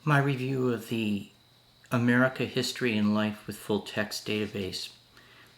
My review of the America History and Life with Full Text database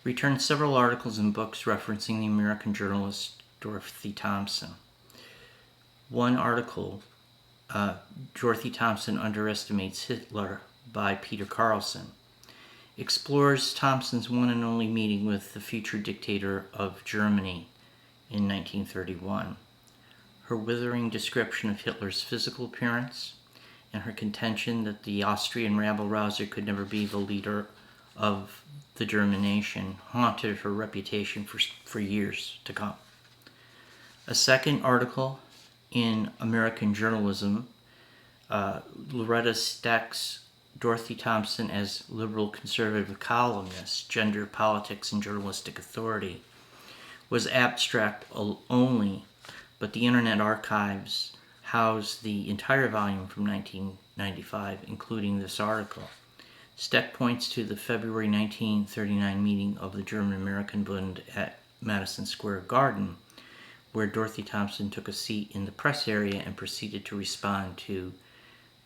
returns several articles and books referencing the American journalist Dorothy Thompson. One article, Dorothy Thompson Underestimates Hitler by Peter Carlson, explores Thompson's one and only meeting with the future dictator of Germany in 1931, her withering description of Hitler's physical appearance, and her contention that the Austrian rabble-rouser could never be the leader of the German nation haunted her reputation for years to come. A second article in American Journalism, Loretta Steck's Dorothy Thompson as liberal conservative columnist, gender, politics, and journalistic authority, was abstract only, but the Internet Archives housed the entire volume from 1995, including this article. Steck points to the February 1939 meeting of the German-American Bund at Madison Square Garden, where Dorothy Thompson took a seat in the press area and proceeded to respond to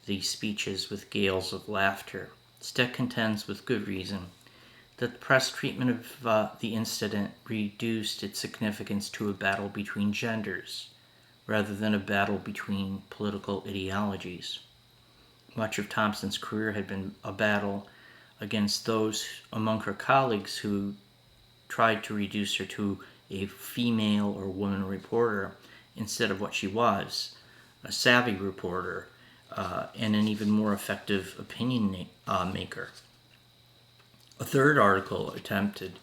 the speeches with gales of laughter. Steck contends, with good reason, that the press treatment of the incident reduced its significance to a battle between genders, rather than a battle between political ideologies. Much of Thompson's career had been a battle against those among her colleagues who tried to reduce her to a female or woman reporter instead of what she was, a savvy reporter and an even more effective opinion maker. A third article attempted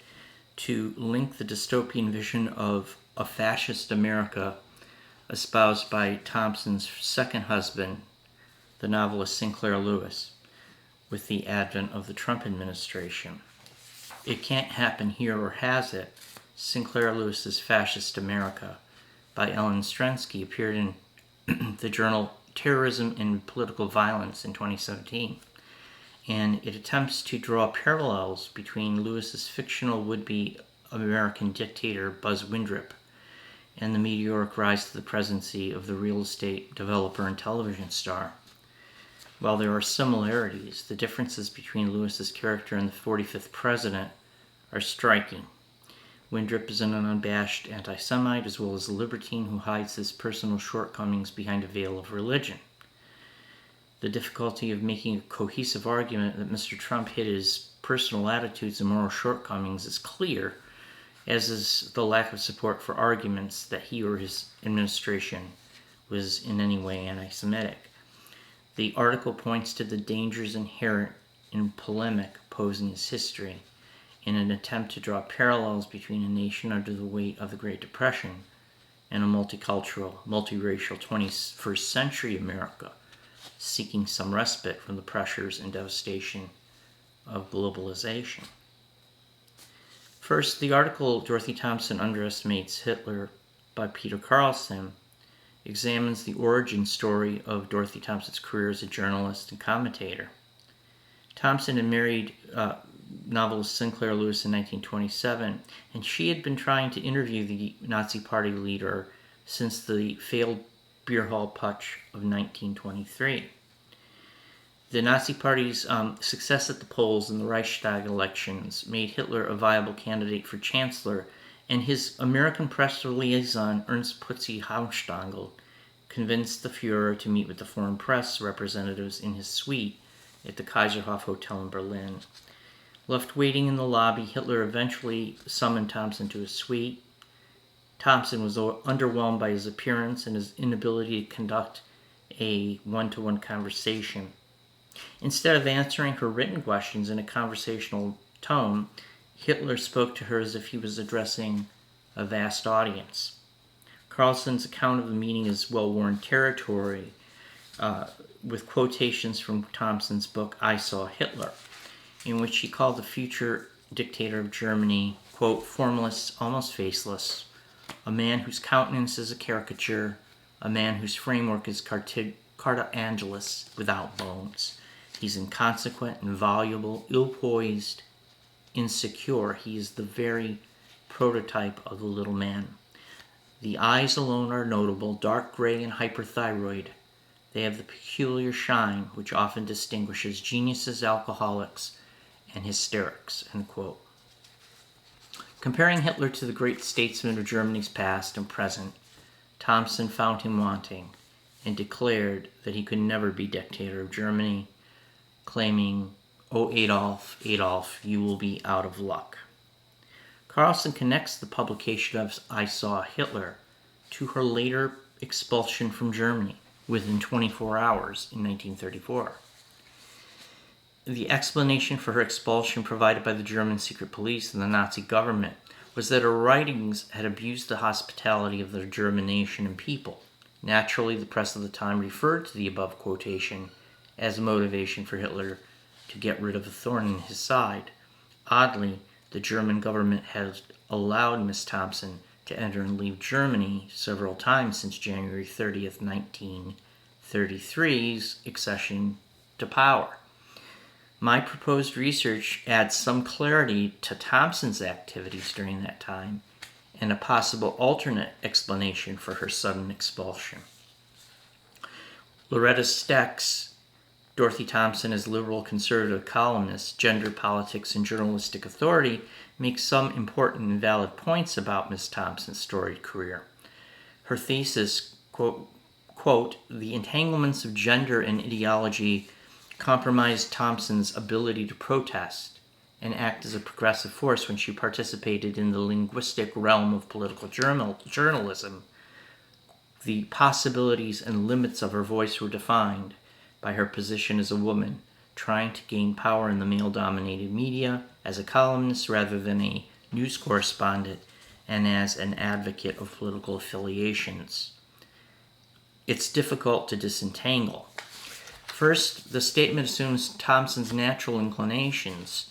to link the dystopian vision of a fascist America espoused by Thompson's second husband, the novelist Sinclair Lewis, with the advent of the Trump administration. It Can't Happen Here, or Has It? Sinclair Lewis's Fascist America by Ellen Strensky appeared in the journal Terrorism and Political Violence in 2017, and it attempts to draw parallels between Lewis's fictional would-be American dictator Buzz Windrip and the meteoric rise to the presidency of the real estate developer and television star. While there are similarities, the differences between Lewis's character and the 45th president are striking. Windrip is an unabashed anti-Semite as well as a libertine who hides his personal shortcomings behind a veil of religion. The difficulty of making a cohesive argument that Mr. Trump hid his personal attitudes and moral shortcomings is clear, as is the lack of support for arguments that he or his administration was in any way anti-Semitic. The article points to the dangers inherent in polemic posing as history in an attempt to draw parallels between a nation under the weight of the Great Depression and a multicultural, multiracial 21st century America seeking some respite from the pressures and devastation of globalization. First, the article Dorothy Thompson Underestimates Hitler by Peter Carlson examines the origin story of Dorothy Thompson's career as a journalist and commentator. Thompson had married novelist Sinclair Lewis in 1927, and she had been trying to interview the Nazi Party leader since the failed beer hall putsch of 1923. The Nazi Party's success at the polls in the Reichstag elections made Hitler a viable candidate for chancellor, and his American press liaison, Ernst Putzi Haunstangl, convinced the Fuhrer to meet with the foreign press representatives in his suite at the Kaiserhof Hotel in Berlin. Left waiting in the lobby, Hitler eventually summoned Thompson to his suite. Thompson was underwhelmed by his appearance and his inability to conduct a one-to-one conversation. Instead of answering her written questions in a conversational tone, Hitler spoke to her as if he was addressing a vast audience. Carlson's account of the meeting is well-worn territory, with quotations from Thompson's book I Saw Hitler, in which he called the future dictator of Germany, quote, formless, almost faceless, a man whose countenance is a caricature, a man whose framework is Carta Angelus without bones. He's inconsequent, involuble, ill-poised, insecure. He is the very prototype of the little man. The eyes alone are notable, dark gray and hyperthyroid. They have the peculiar shine which often distinguishes geniuses, alcoholics, and hysterics, end quote. Comparing Hitler to the great statesmen of Germany's past and present, Thompson found him wanting and declared that he could never be dictator of Germany, claiming, "Oh, Adolf, Adolf, you will be out of luck." Carlson connects the publication of I Saw Hitler to her later expulsion from Germany within 24 hours in 1934. The explanation for her expulsion provided by the German secret police and the Nazi government was that her writings had abused the hospitality of the German nation and people. Naturally, the press of the time referred to the above quotation as a motivation for Hitler to get rid of a thorn in his side. Oddly, the German government has allowed Miss Thompson to enter and leave Germany several times since January 30th, 1933's accession to power. My proposed research adds some clarity to Thompson's activities during that time and a possible alternate explanation for her sudden expulsion. Loretta Steck's Dorothy Thompson as liberal conservative columnist, Gender, Politics, and Journalistic Authority makes some important and valid points about Miss Thompson's storied career. Her thesis, quote, "The entanglements of gender and ideology compromised Thompson's ability to protest and act as a progressive force when she participated in the linguistic realm of political journalism. The possibilities and limits of her voice were defined by her position as a woman, trying to gain power in the male-dominated media as a columnist rather than a news correspondent and as an advocate of political affiliations. It's difficult to disentangle. First, the statement assumes Thompson's natural inclinations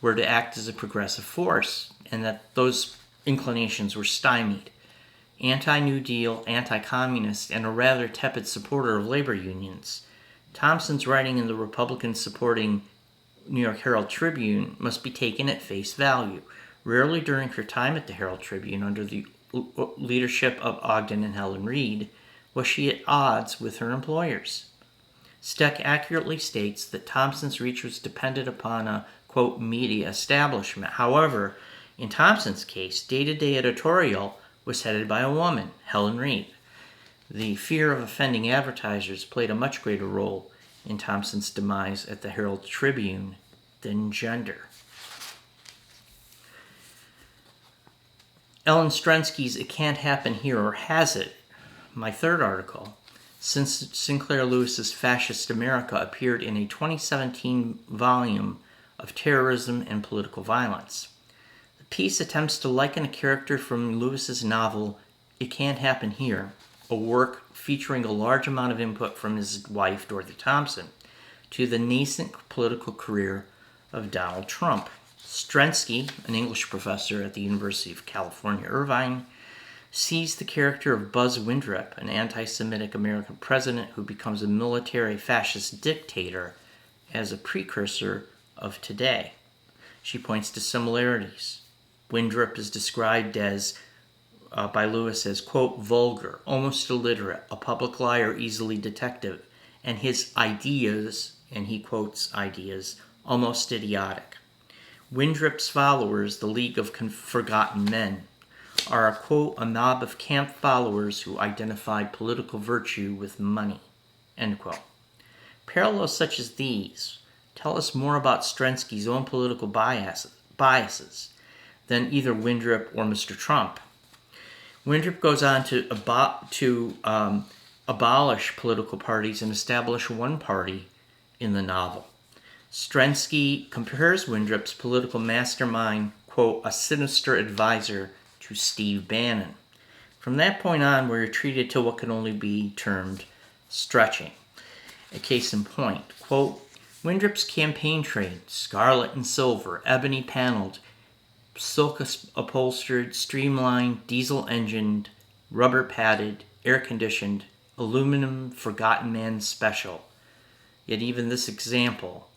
were to act as a progressive force, and that those inclinations were stymied. Anti-New Deal, anti-communist, and a rather tepid supporter of labor unions, Thompson's writing in the Republican-supporting New York Herald Tribune must be taken at face value. Rarely during her time at the Herald Tribune, under the leadership of Ogden and Helen Reed, was she at odds with her employers. Steck accurately states that Thompson's reach was dependent upon a, quote, media establishment. However, in Thompson's case, day-to-day editorial was headed by a woman, Helen Reed. The fear of offending advertisers played a much greater role in Thompson's demise at the Herald Tribune than gender. Ellen Strensky's It Can't Happen Here, or Has It? My third article, since Sinclair Lewis's Fascist America appeared in a 2017 volume of Terrorism and Political Violence. The piece attempts to liken a character from Lewis's novel It Can't Happen Here, a work featuring a large amount of input from his wife, Dorothy Thompson, to the nascent political career of Donald Trump. Strensky, an English professor at the University of California, Irvine, sees the character of Buzz Windrip, an anti-Semitic American president who becomes a military fascist dictator, as a precursor of today. She points to similarities. Windrip is described as by Lewis as, quote, vulgar, almost illiterate, a public liar, easily detective, and his ideas, and he quotes ideas, almost idiotic. Windrip's followers, the League of Forgotten Men, are, quote, a mob of camp followers who identified political virtue with money, end quote. Parallels such as these tell us more about Strensky's own political biases than either Windrip or Mr. Trump. Windrip goes on to abolish political parties and establish one party in the novel. Strensky compares Windrip's political mastermind, quote, a sinister advisor to Steve Bannon. From that point on, we're treated to what can only be termed stretching. A case in point, quote, Windrip's campaign train, scarlet and silver, ebony paneled, silk upholstered, streamlined, diesel engined, rubber padded, air conditioned, aluminum Forgotten Man special. Yet even this example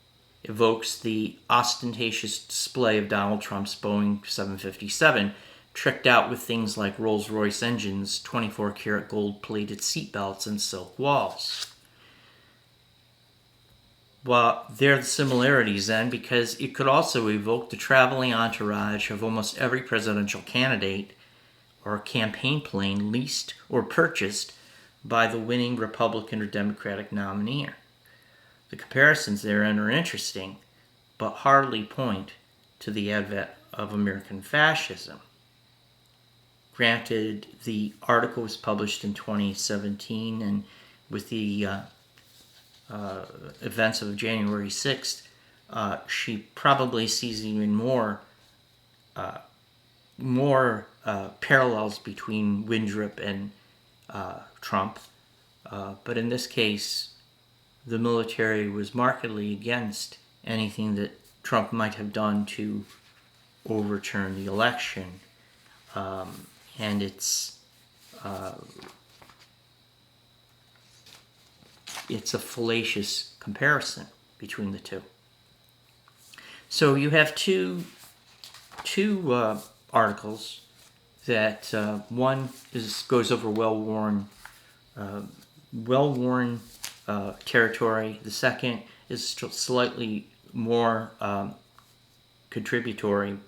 evokes the ostentatious display of Donald Trump's Boeing 757, tricked out with things like Rolls-Royce engines, 24-karat gold-plated seatbelts, and silk walls. Well, there are the similarities then, because it could also evoke the traveling entourage of almost every presidential candidate or campaign plane leased or purchased by the winning Republican or Democratic nominee. The comparisons therein are interesting, but hardly point to the advent of American fascism. Granted, the article was published in 2017, and with the events of January 6th, she probably sees even more parallels between Windrip and Trump. But in this case, the military was markedly against anything that Trump might have done to overturn the election. And it's a fallacious comparison between the two. So you have two articles that one goes over well-worn territory. The second is slightly more contributory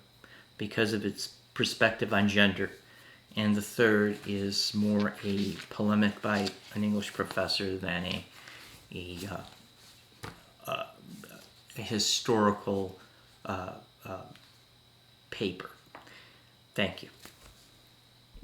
because of its perspective on gender. And the third is more a polemic by an English professor than a historical paper. Thank you.